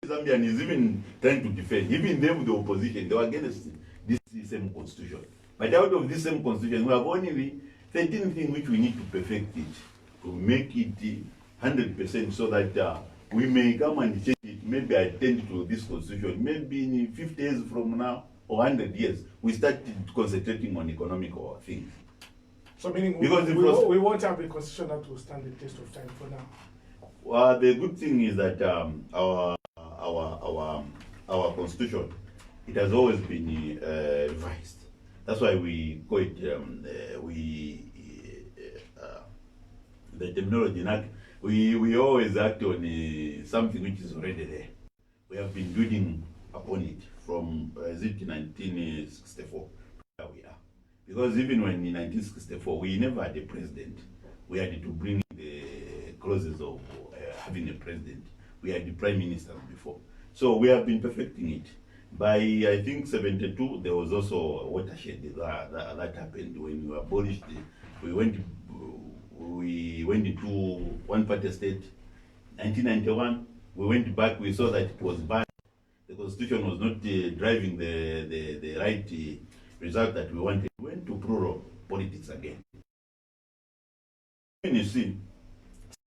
Zambian is even trying to defend. Even them, the opposition, they were against this same constitution. But out of this same constitution, we have only 13 things which we need to perfect it, to make it 100% so that we may come and change it, maybe attend to this constitution. Maybe in 50 years from now, or 100 years, we start concentrating on economical things. So meaning because we won't have a constitution that will stand the test of time for now. Well, the good thing is that our constitution, it has always been revised. That's why we call it the terminology. We always act on something which is already there. We have been building upon it from 1964 where we are. Because even when in 1964 we never had a president, we had to bring the clauses of having a president. We had the prime minister before. So we have been perfecting it. By, I think, 72, there was also a watershed that happened when we abolished it. We went into one-party state. 1991, we went back, we saw that it was bad. The constitution was not driving the right result that we wanted. We went to plural politics again. When you see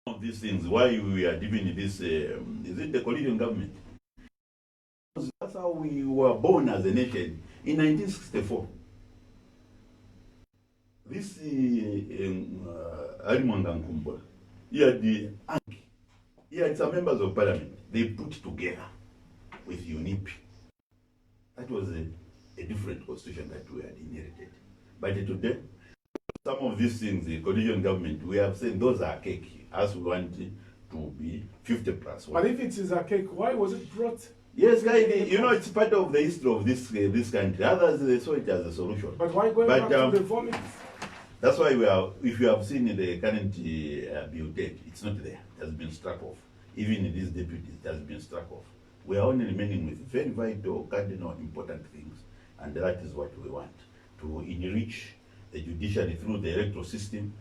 some of these things, why we are giving this, is it the coalition government? That's how we were born as a nation in 1964. This Arimwanga Nkumba, he had some members of parliament. They put together with UNIP. That was a different constitution that we had inherited. But today, some of these things, the coalition government, we have said those are cake, as we want to be 50 plus 1. But if it is a cake, why was it brought? Yes, you know, it's part of the history of this country. Others, they saw it as a solution. But why going back to the vomit? That's why we are, if you have seen the current bill, it's not there. It has been struck off. Even in this deputy, it has been struck off. We are only remaining with very vital, cardinal, important things. And that is what we want, to enrich the judiciary through the electoral system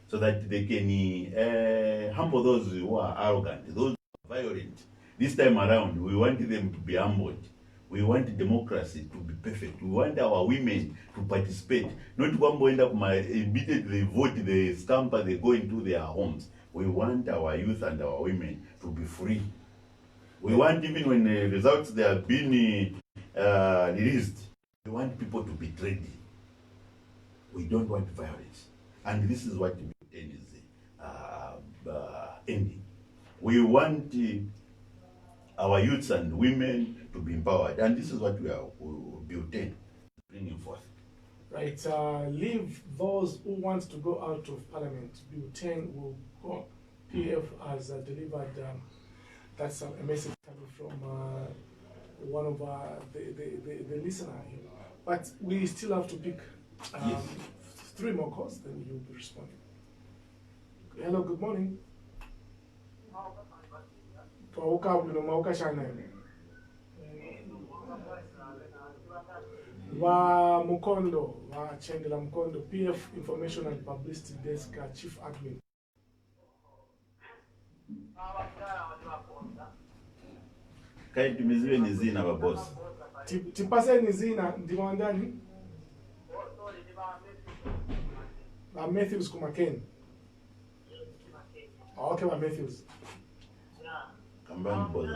so that they can humble those who are arrogant, those who are violent. This time around, we want them to be humbled. We want democracy to be perfect. We want our women to participate. Not to end up immediately vote, they scamper, they go into their homes. We want our youth and our women to be free. We want, even when the results they have been released, we want people to be ready. We don't want violence. And this is what the end is ending. We want our youths and women to be empowered. And this is what we are bringing forth. Right. Leave those who want to go out of parliament. Bill 10 will go. PF has delivered, that's a message coming from one of the listener here. But we still have to pick Yes. 3 more calls, then you'll be responding. Hello, good morning. Wa Mukondo, wa Chendela Mukondo, PF Information and Publicity Desk Chief Admin. Kai tumiziwe ni zina babosi. Tipase ni zina ndimo ndani? Ba Matthews Kumakeni. Okay, ba Matthews. Kambani bozi.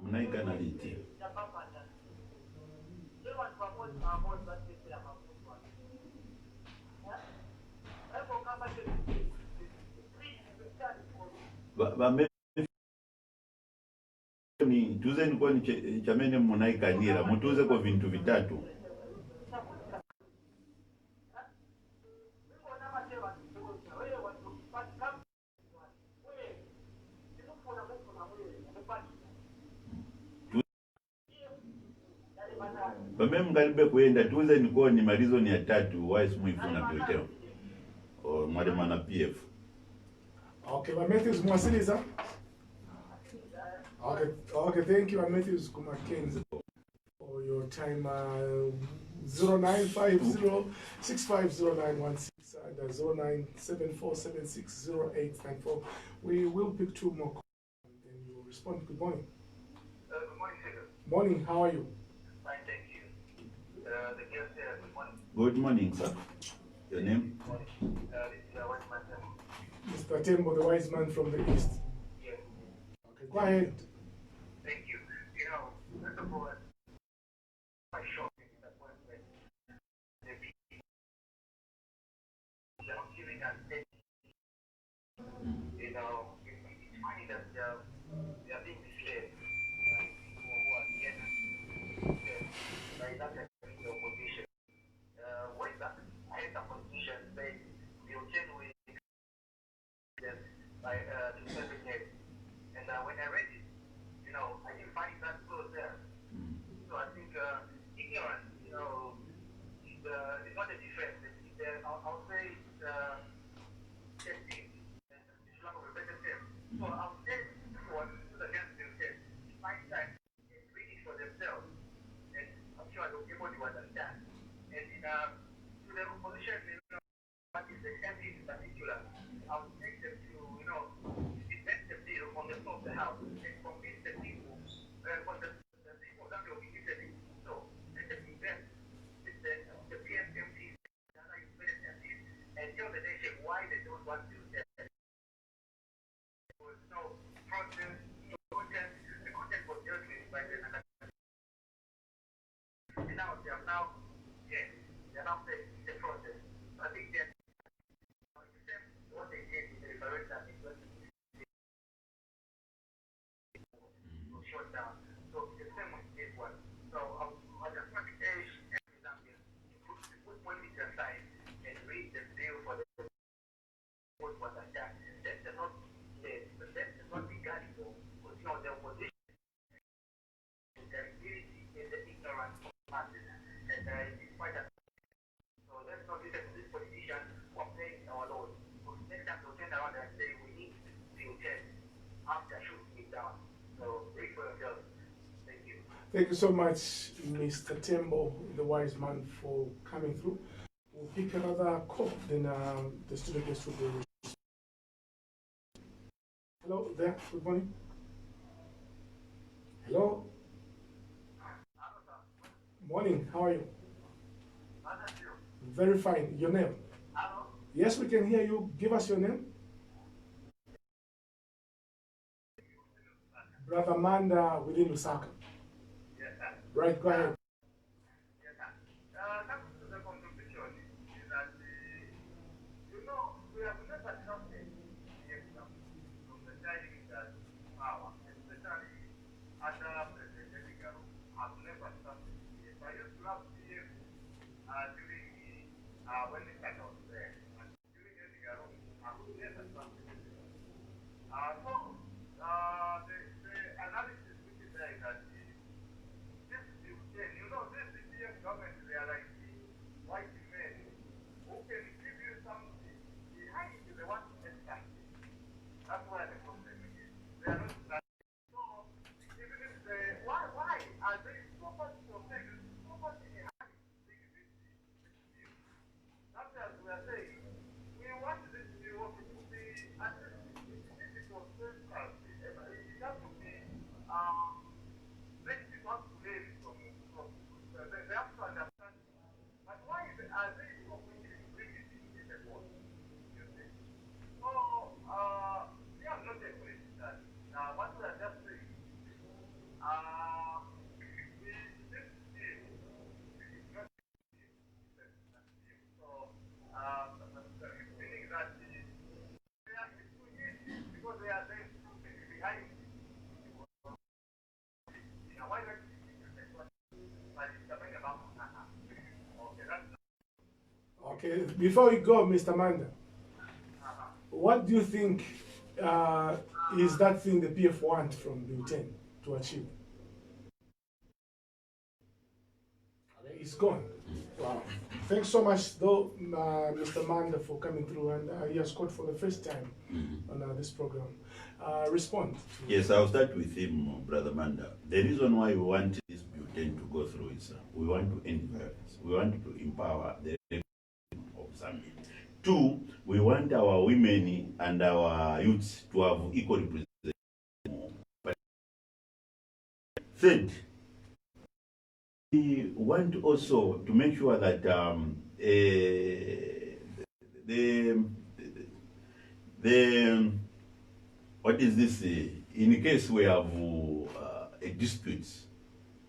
Mnaika na liti. Tuze nikuwa ni chamene munaika nira, mutuze kwa vintu vitatu. Bame mgalibe kuenda, tuze nikuwa ni marizo ni ya tatu, wa isimu ifuna bioteo. O mwade mana PF. Okay, ba Matthews mwasiliza? Okay, thank you, Matthews Kumakeni. for your time. 0950-650916 and 0974760894. We will pick two more calls and then you will respond. Good morning. Good morning, sir. Morning, how are you? Fine, thank you. The guest here, good morning. Good morning, sir. Your name? Good morning. This is Wise Man. Mr. Tembo, the wise man from the east. Yes. Okay, go ahead. Thank you. You know, first of all, my shocking that when the people are not giving us any, you know, it's funny that they are being misled by people who are getting by that kind of opposition. When that I had a politician say, we will change with by 7 years. And when I read it, you know, I didn't find that close there. So I think ignorance, you know, is not a defense. I'll say it's testing, it's lack of a better term. So I'll say what is against themselves, find time and read it for themselves. And I'm sure everybody will understand. And in to the opposition, you know, what is the MP in particular, I'll take them to, you know, defend the bill on the floor of the House and convince the people what the people that will be listening. So let them invest with the PMMPs, the other independent MPs, and tell the nation why they don't want to. There was no protest, no content. The content was dealt with by the and now they are now, yes, they are now saying it's a protest. So I think that what they did with the referendum is what was shut down. So the same with this one. So I just want to urge every Zambian to put politics aside and read the bill for the what was done. Let them not be gullible, because you know the opposition, the credibility and the ignorance of masses, and it's quite a so let's not listen to this politician who are playing our laws. Because next time they'll turn around and say we need to test after shooting it down. So wait for yourself. Thank you. Thank you so much, Mr. Tembo, the wise man, for coming through. We'll pick another call, then the student guest will be. Hello there, good morning. Hello. Morning, how are you? Very fine. Your name? Hello? Yes, we can hear you. Give us your name. Brother Manda within Lusaka. Yes, sir. Right, go ahead. Yes, sir. Coming to the contribution is that, you know, we have never trusted the exam from the time that power, especially under President Edgar, have never trusted the I used to have CF during when the time was there. And during Edgar, I would never trusted it. So, the analysis which is there is that this is, you know, this CF government, they are like white men who can give you something behind the one that that's why the problem is. They are not so even if they why are they so much for things, so much in the hand that's as we are saying. We want this to be what it would be at least it was first class. It has to be many people have to live from they have to understand. But why are they so quickly to bring it in the world? You see? So we are not a politician. What we are just saying, we this team is not so meaning that they are too easy because they are there behind. Why not? But it's coming about. Okay, that's Okay, before we go, Mr. Manda, what do you think is that thing the PF want from Bill 10 to achieve? It's gone. Wow. Thanks so much, though, Mr. Manda, for coming through, and he has called for the first time on this program. Respond. Yes, I'll start with him, Brother Manda. The reason why we want this bill intend to go through is we want to end violence. We want to empower the of Zambia. Two, we want our women and our youths to have equal representation. Third, we want also to make sure that the what is this? In case we have a dispute,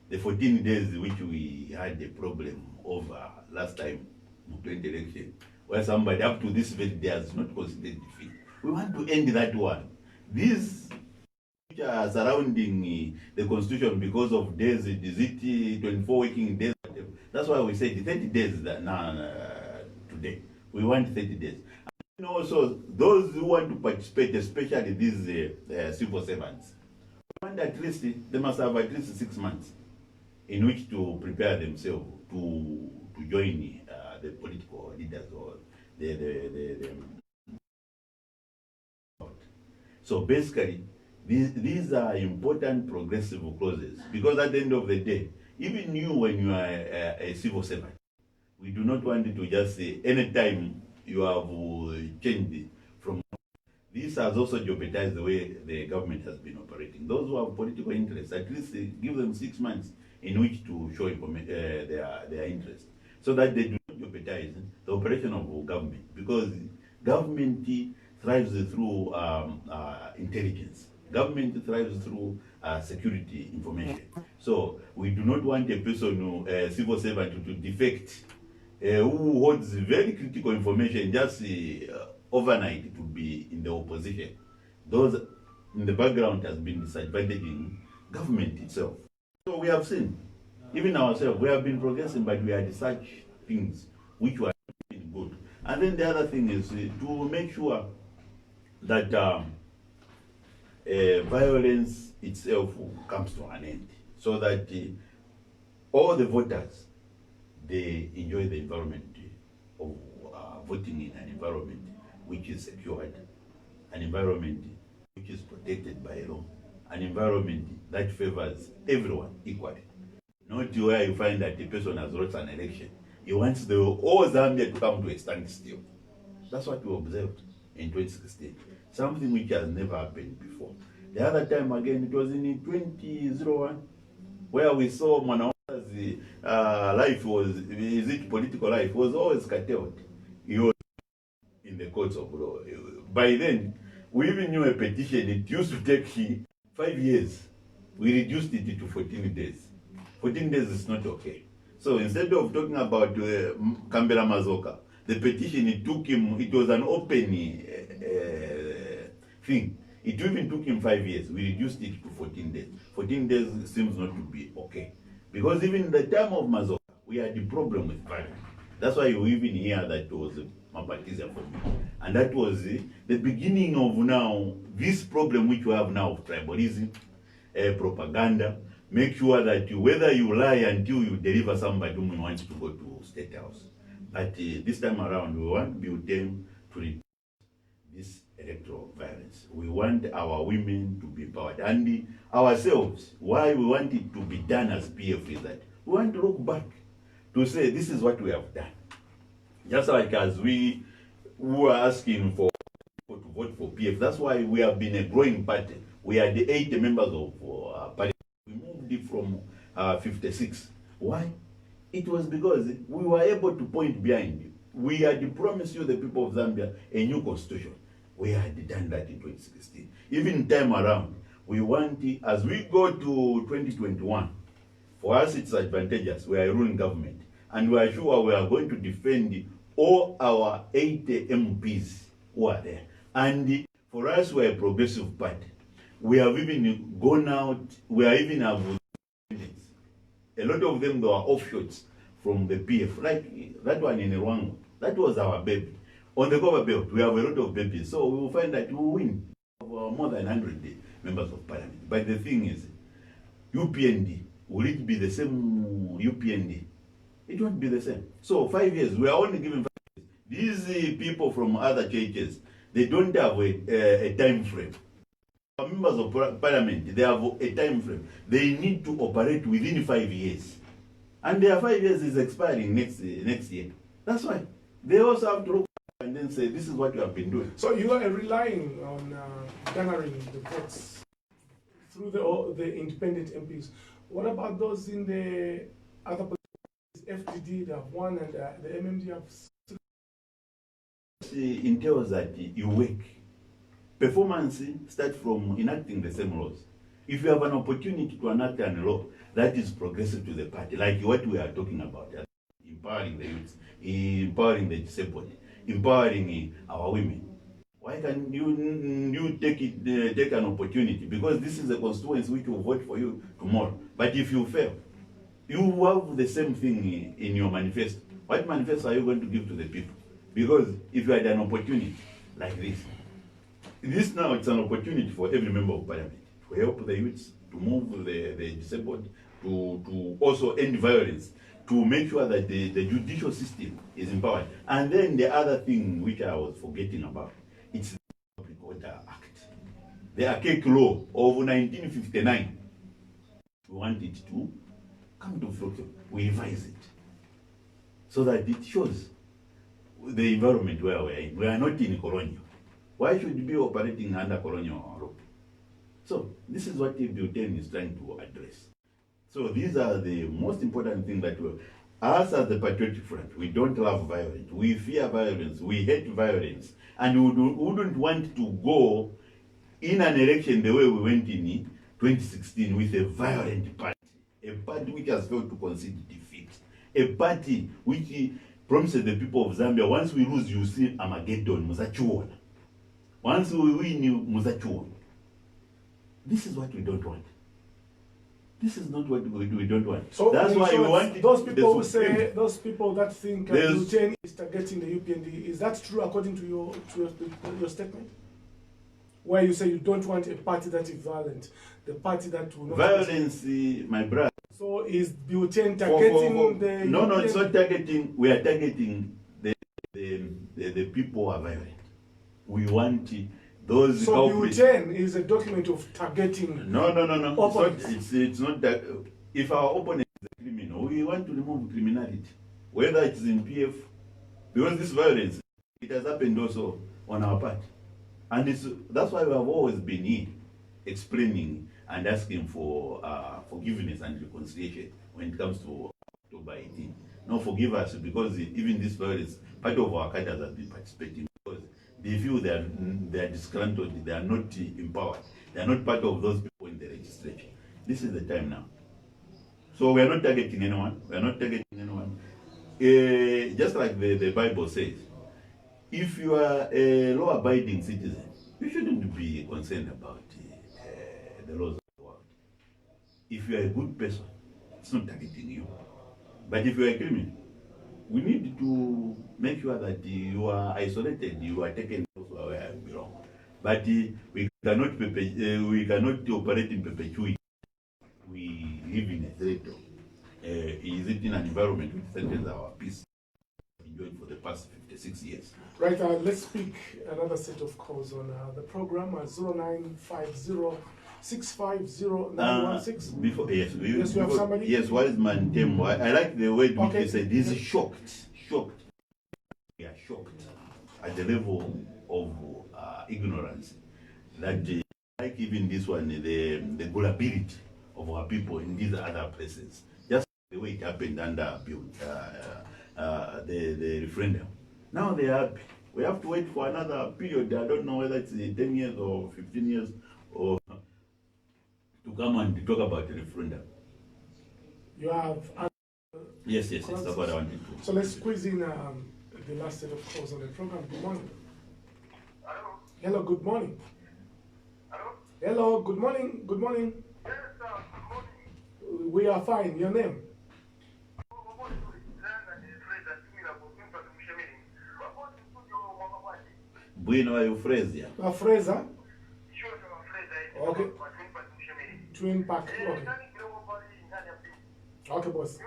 the 14 days which we had a problem over last time, 20 election, where somebody up to this very day has not considered defeat. We want to end that one. These which are surrounding the constitution because of days, is it 24 working days? That's why we said 30 days that now today. We want 30 days. And also, those who want to participate, especially these civil servants, we want at least, they must have at least 6 months in which to prepare themselves to join the political leaders or the so basically, these are important progressive clauses, because at the end of the day, even you, when you are a civil servant, we do not want to just say anytime you have changed from. This has also jeopardized the way the government has been operating. Those who have political interests, at least give them 6 months in which to show their interest, so that they do not jeopardize the operation of government, because government thrives through intelligence. Government thrives through security information. So we do not want a person, a civil servant, to defect, who holds very critical information just overnight to be in the opposition. Those in the background has been disadvantaging government itself. So we have seen, even ourselves, we have been progressing, but we had such things which were good. And then the other thing is to make sure that violence itself comes to an end, so that all the voters, they enjoy the environment of voting in an environment which is secured, an environment which is protected by law, an environment that favors everyone equally. Not where you find that a person has lost an election. He wants the whole Zambia to come to a standstill. That's what we observed in 2016. Something which has never happened before. The other time again, it was in 2001, where we saw Mwanawa's life was, is it political life, was always curtailed. He was in the courts of law. By then, we even knew a petition, it used to take 5 years. We reduced it to 14 days. 14 days is not okay. So instead of talking about Kambela Mazoka, the petition, it took him, it was an open thing. It even took him 5 years. We reduced it to 14 days. 14 days seems not to be okay. Because even in the time of Mazoka, we had a problem with violence. That's why you even hear that it was Mabatiza for me. And that was the beginning of now, this problem which we have now of tribalism, propaganda. Make sure that whether you lie until you deliver somebody whom you want to go to State House. But this time around, we want Butem to reduce this electoral violence. We want our women to be empowered. And ourselves, why we want it to be done as PF is that we want to look back to say this is what we have done. Just like as we were asking for people to vote for PF, that's why we have been a growing party. We are the 80 members of party. We moved it from 56. Why? It was because we were able to point behind. We had promised you, the people of Zambia, a new constitution. We had done that in 2016. Even time around, we want, as we go to 2021, for us it's advantageous. We are a ruling government. And we are sure we are going to defend all our 80 MPs who are there. And for us, we are a progressive party. We have even gone out, we are even have a lot of them, they were offshoots from the PF, like that one in Rwanda. That was our baby. On the cover belt, we have a lot of babies, so we will find that we will win more than 100 members of parliament. But the thing is, UPND, will it be the same UPND? It won't be the same. So 5 years, we are only given 5 years. These people from other churches, they don't have a time frame. members of parliament, they have a time frame. They need to operate within 5 years. And their 5 years is expiring next year. That's why they also have to look and then say, this is what you have been doing. So you are relying on garnering the votes through the independent MPs. What about those in the other parties? FDD, they have one, and the MMD have three. It entails that you work. Performance starts from enacting the same laws. If you have an opportunity to enact a law that is progressive to the party, like what we are talking about, empowering the youth, empowering the disabled, empowering our women, why can you take an opportunity? Because this is a constituency which will vote for you tomorrow. But if you fail, you have the same thing in your manifesto. What manifesto are you going to give to the people? Because if you had an opportunity like this now it's an opportunity for every member of parliament to help the youths, to move the disabled, to also end violence, to make sure that the judicial system is empowered. And then the other thing which I was forgetting about, it's the Public Order Act. The archaic law of 1959. We want it to come to fruition. We revise it so that it shows the environment where we are in. We are not in colonial. Why should we be operating under colonial rule? So this is what Bill 10 is trying to address. So these are the most important things that us as the Patriotic Front, we don't love violence. We fear violence. We hate violence. And we wouldn't want to go in an election the way we went in 2016 with a violent party. A party which has failed to concede defeat. A party which promises the people of Zambia, once we lose, you see Armageddon, Muzachuona. Once we win, you Muzachuona. This is what we don't want. This is not what we don't want. So that's why we want those people who say, those people that think Britain is targeting the UPND, is that true according to your statement? Where you say you don't want a party that is violent, the party that will not violence, my brother. So is Britain targeting the No, UPND? it's not targeting. We are targeting the people who are violent. We want those. So Britain is a document of targeting. No. It's not that. If our opponent is a criminal, we want to remove criminality, whether it's in PF, because this violence, it has happened also on our part, and that's why we have always been here, explaining and asking for forgiveness and reconciliation when it comes to October 18. No, forgive us, because even this violence, part of our cadres has been participating, because they feel they are disgruntled, they are not empowered, they are not part of those people in the registration. This is the time now. So we are not targeting anyone. We are not targeting anyone. Just like the Bible says, if you are a law-abiding citizen, you shouldn't be concerned about the laws of the world. If you are a good person, it's not targeting you. But if you are a criminal, we need to make sure that you are isolated, you are taken where you belong. But we cannot operate in perpetuity. We live in a threat. Is it in an environment which threatens our peace? Enjoyed for the past 56 years. Right, let's pick another set of calls on the program at 0950 650 916. Yes, we have somebody. Yes, what is Mantemo? I like the word which they said. He's shocked. We are shocked at the level of ignorance that, like even this one, the gullibility of our people in these other places. Just the way it happened under the referendum. Now they are happy. We have to wait for another period. I don't know whether it's 10 years or 15 years or to come and talk about the referendum. You have yes, that's what I wanted to. So let's squeeze in the last set of calls on the program. Good morning. Hello, good morning. Hello, good morning. Good morning. Yes, sir. Good morning. We are fine. Your name? Bueno, are you Fraser? Fraser? Okay. Twin Park. Okay. Okay, boss.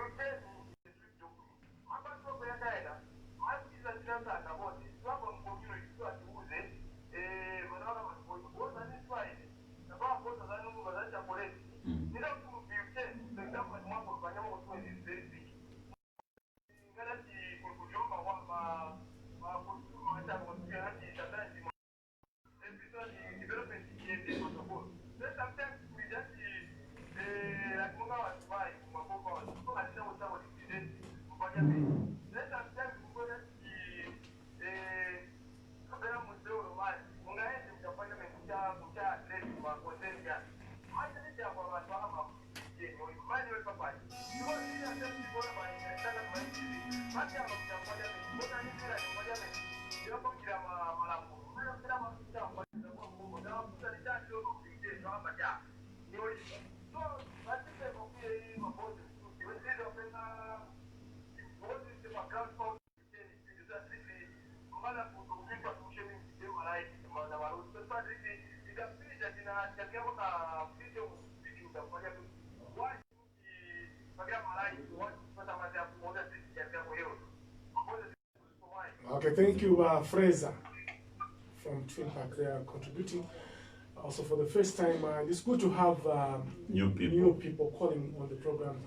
Okay, thank you, Fraser from Twin Park. They are contributing. Also, for the first time, it's good to have New people calling on the program.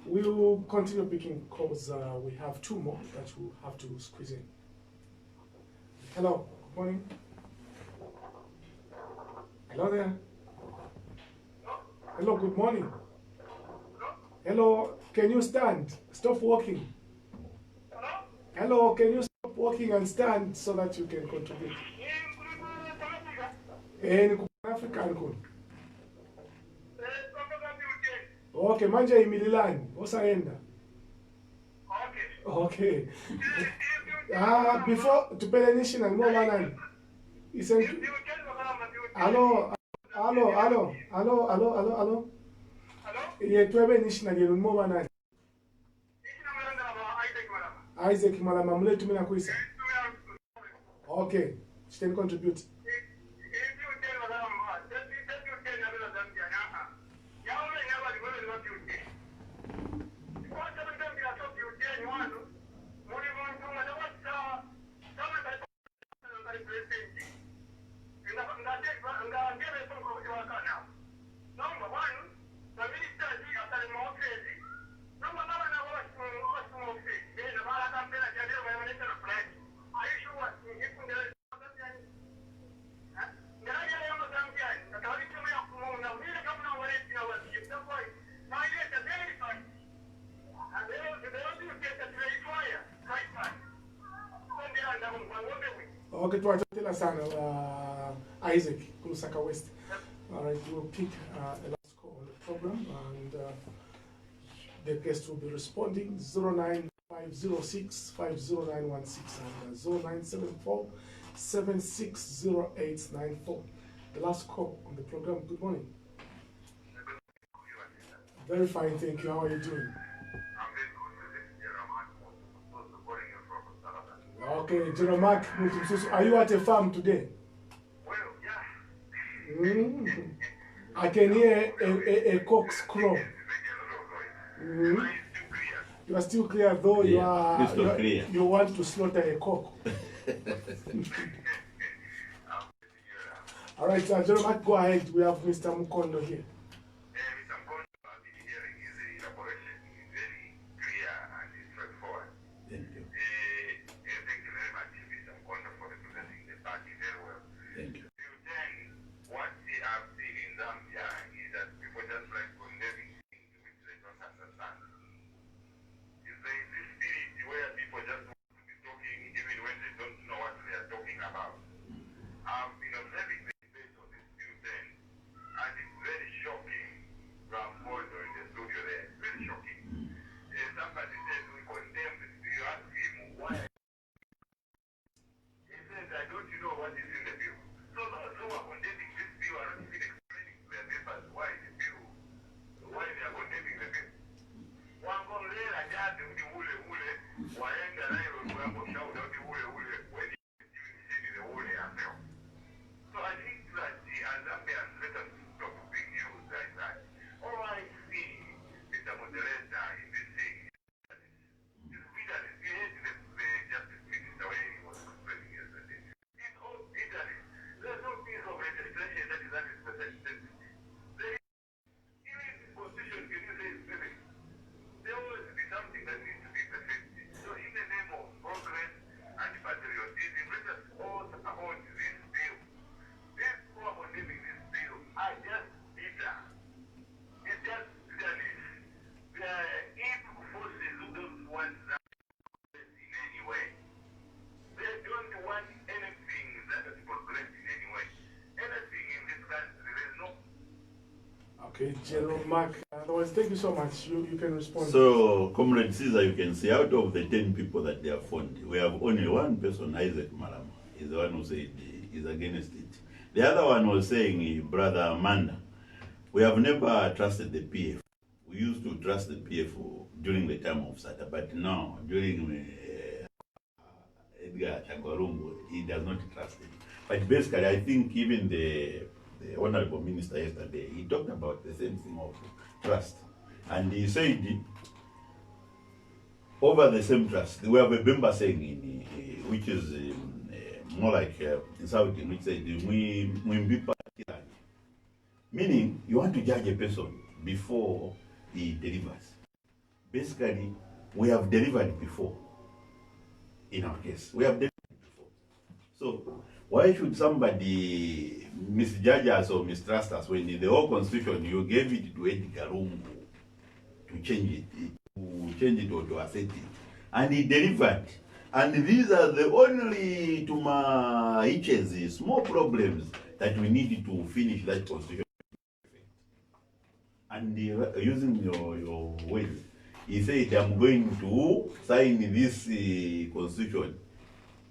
We will continue picking calls. We have two more that we'll have to squeeze in. Hello, good morning. Hello there. Hello, good morning. Hello, can you stand? Stop walking. Hello, can you stop walking and stand so that you can contribute? African kun. Okay, manje imililani. Osaenda. Okay. Before tupele national mo manani. Hello. Ye twebe national ye mo manani. Isaac Malama mule tumina kuisa. Okay. She can contribute. Okay, to tell sana Isaac Kulusaka West. All right, we'll pick a last call on the program, and the guest will be responding 09506-50916 and 0974-760894. The last call on the program. Good morning. Very fine, thank you. How are you doing? Okay, Jeromak, are you at a farm today? Well, yeah. I can hear a cock's crow. You are still clear, though you want to slaughter a cock. All right, Jeromak, go ahead. We have Mr. Mukondo here. Mr. Mukondo, I've been hearing his elaboration is very clear and straightforward. Thank you. Thank you very much, Mr. Mukondo, for representing the party very well. Thank you. Then, what we have seen in Zambia is that people just like condemning things which they don't understand. Is there is this spirit where people just want to be talking even when they don't know what they are talking about. I've been observing the debate on this bill then, and it's very shocking to have Mukondo in the studio there. It's very shocking. Somebody says we condemn this bill. You ask him why. He says, I don't know what is in the bill. So those who are condemning this bill are not even explaining to their neighbors why the bill, why they are condemning the bill. Wangolera jadi ule ule, waenda nayo wango shauri ule ule, when you see the ule affair. So I think that the Zambians let us stop being used like that. All I see, Mr. Moderator, in this thing, is bitterness. You heard the Justice Minister when he was explaining yesterday. It's all bitterness. There's no piece of legislation that is 100% sensitive. Even if the Constitution can you say it's perfect, there will always be something that needs to be perfected. So in the name of progress and patriotism, let us all support this bill. These who are condemning this bill are just bitter. It's just bitterness. They are evil forces who don't want that. Okay, General Mark. Otherwise, thank you so much. You can respond. So, Comrade Caesar, you can see out of the 10 people that they have phoned, we have only one person, Isaac Malama, is the one who said is against it. The other one was saying, Brother Amanda, we have never trusted the PF. We used to trust the PF during the time of SATA, but now, during Edgar Chagwarungu, he does not trust it. But basically, I think even the Honorable Minister yesterday, he talked about the same thing of trust. And he said, over the same trust, we have a member saying, which is more like insulting, which said, meaning you want to judge a person before he delivers. Basically, we have delivered before in our case. We have delivered before. So, why should somebody misjudge us or mistrust us when in the whole constitution you gave it to Edgar Lungu to change it or to accept it? And he delivered. And these are the only, to my hitches, small problems that we need to finish that constitution. And using your words, he said, I'm going to sign this constitution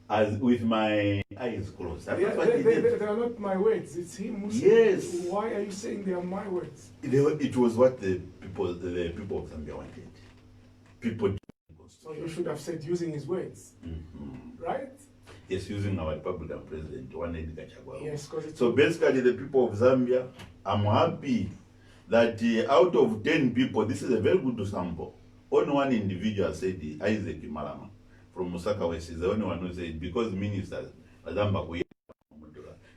as with my eyes closed. They are not my words. It's him who said. Yes. Why are you saying they are my words? It was what the people of Zambia wanted. People. So you should have said using his words, right? Yes, using our Republican president, one Edgar Chagwarungu. Yes, because so basically, the people of Zambia, I'm happy that out of 10 people, this is a very good sample. Only one individual said Isaac Malama from Musaka West is the only one who said, because ministers,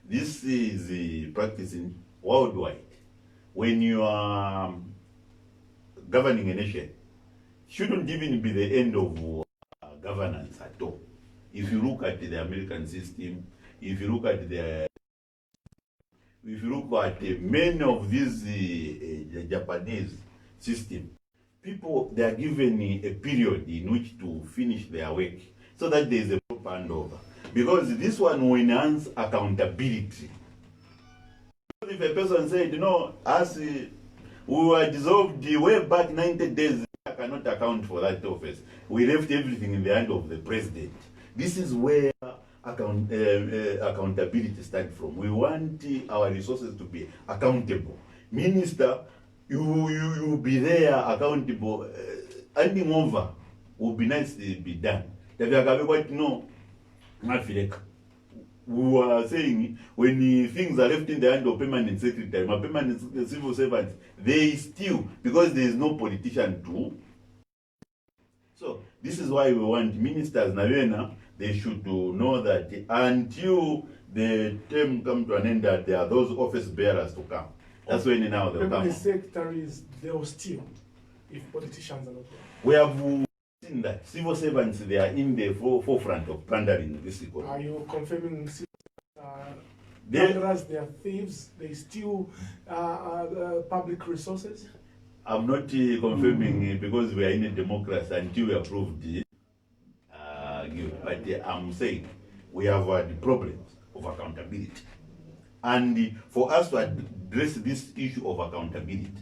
this is practicing worldwide. When you are governing a nation, shouldn't even be the end of governance at all. If you look at the American system, if you look at many of these the Japanese system, people, they are given a period in which to finish their work so that there is a proper handover. Because this one will enhance accountability. If a person said, as we were dissolved way back 90 days, I cannot account for that office. We left everything in the hand of the president. This is where accountability starts from. We want our resources to be accountable. Minister, you will be there accountable. Handing over will be nice to be done. We were saying when things are left in the hand of permanent secretary, my permanent civil servants, they still, because there is no politician to. So this is why we want ministers, Navena, they should know that until the term come to an end, that there are those office bearers to come. That's when now they'll come. The secretaries, they'll steal if politicians are not there. We have seen that civil servants, they are in the forefront of plundering this economy. Are you confirming plunderers, they are thieves, they steal public resources? I'm not confirming because we are in a democracy until we approve the but I'm saying we have the problems of accountability. And for us to address this issue of accountability,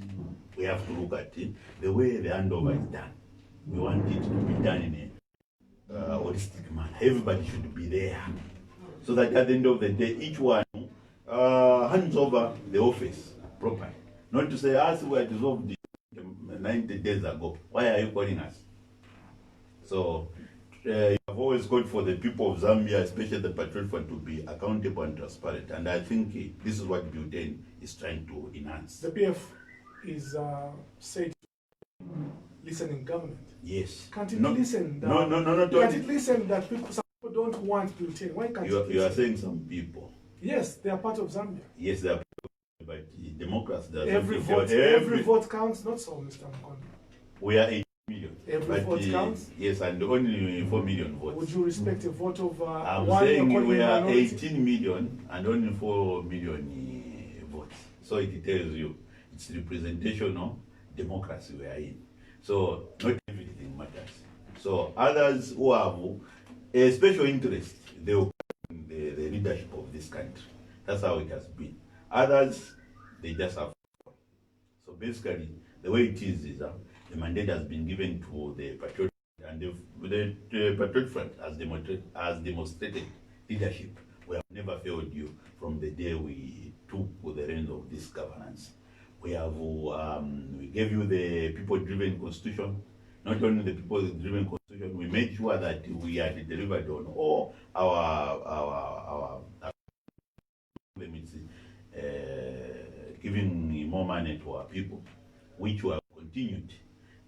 we have to look at the way the handover is done. We want it to be done in a holistic manner. Everybody should be there. So that at the end of the day, each one hands over the office properly. Not to say, as we were dissolved 90 days ago, why are you calling us? So, you have always called for the people of Zambia, especially the Patriot Front, to be accountable and transparent. And I think this is what Buten is trying to enhance. The PF is said to listen in government. Yes. Can't it listen? No. Can't it listen that some people don't want Buten? Why can't it? You are saying some people. Yes, they are part of Zambia. Yes, they are part of Zambia, but democrats doesn't. Every vote counts, not so, Mr. Mukondo. We are 8 million. Every vote counts? Yes, and only 4 million votes. Would you respect a vote of I'm one? saying we are 18 million and only 4 million votes. So it tells you it's representational democracy we are in. So not everything matters. So others who have a special interest, they will in the leadership of this country. That's how it has been. Others, they just have. So basically, the way it is the mandate has been given to the Patriot, and the Patriot Front has demonstrated leadership. We have never failed you from the day we took the reins of this governance. We have we gave you the people-driven constitution. Not only the people-driven constitution, we made sure that we had delivered on all our limits, giving more money to our people, which we have continued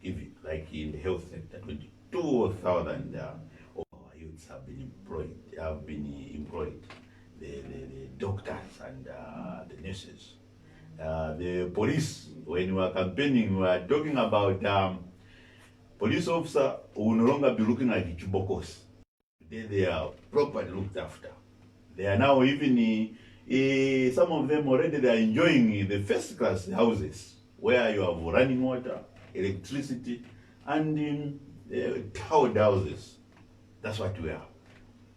giving, like in the health sector, 22,000 of our youths have been employed, the doctors and the nurses. The police, when we were campaigning, we were talking about police officer who will no longer be looking at the chibokos. They are properly looked after. They are now even, some of them already, they are enjoying the first class houses where you have running water, electricity, and tiled houses. That's what we are.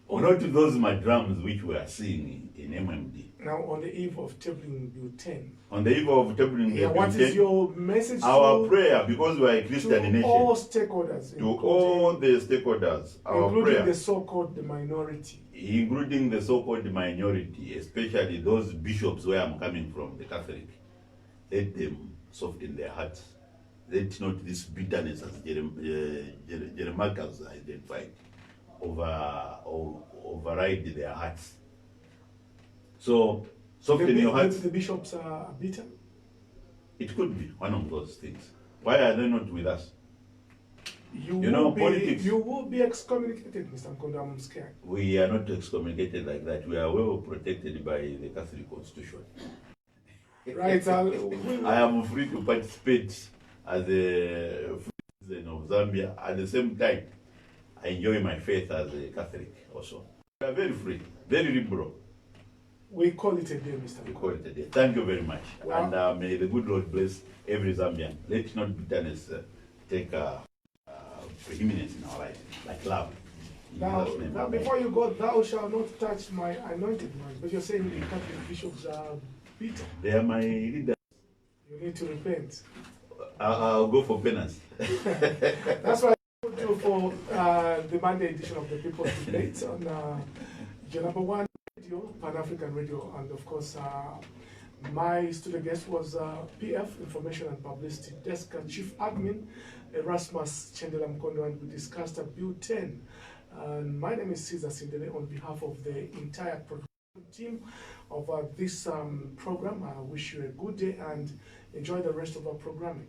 Not those madrums which we are seeing in MMD. Now, on the eve of tabling Bill 10. On the eve of tabling Bill 10. What is your message our prayer, because we are a Christian nation. To all stakeholders. To all the stakeholders. Our including prayer. The so-called minority. Including the so-called minority, especially those bishops where I'm coming from, the Catholic. Let them soften their hearts. Let not this bitterness, as Jeremiah has identified, override their hearts. So, soften your hearts. The bishops are bitter? It could be one of those things. Why are they not with us? Politics. You will be excommunicated, Mr. Mukondo. I'm scared. We are not excommunicated like that. We are well protected by the Catholic Constitution. Right. I am free to participate as a citizen of Zambia. At the same time, I enjoy my faith as a Catholic also. We are very free, very liberal. We call it a day, Mr. We call it a day. Thank you very much. Wow. And may the good Lord bless every Zambian. Let not bitterness take preeminence in our life, like love. Now, before you go, thou shalt not touch my anointed man. But you're saying the Catholic bishops are bitter. They are my leaders. You need to repent. I'll go for penance. That's why I put you for the Monday edition of the People's Debate on your number one radio, Pan-African Radio, and of course, my studio guest was PF, Information and Publicity Desk Chief Admin, Erasmus Chendela Mukondo, and we discussed Bill 10. And my name is Chendela. On behalf of the entire production team of this program, I wish you a good day and enjoy the rest of our programming.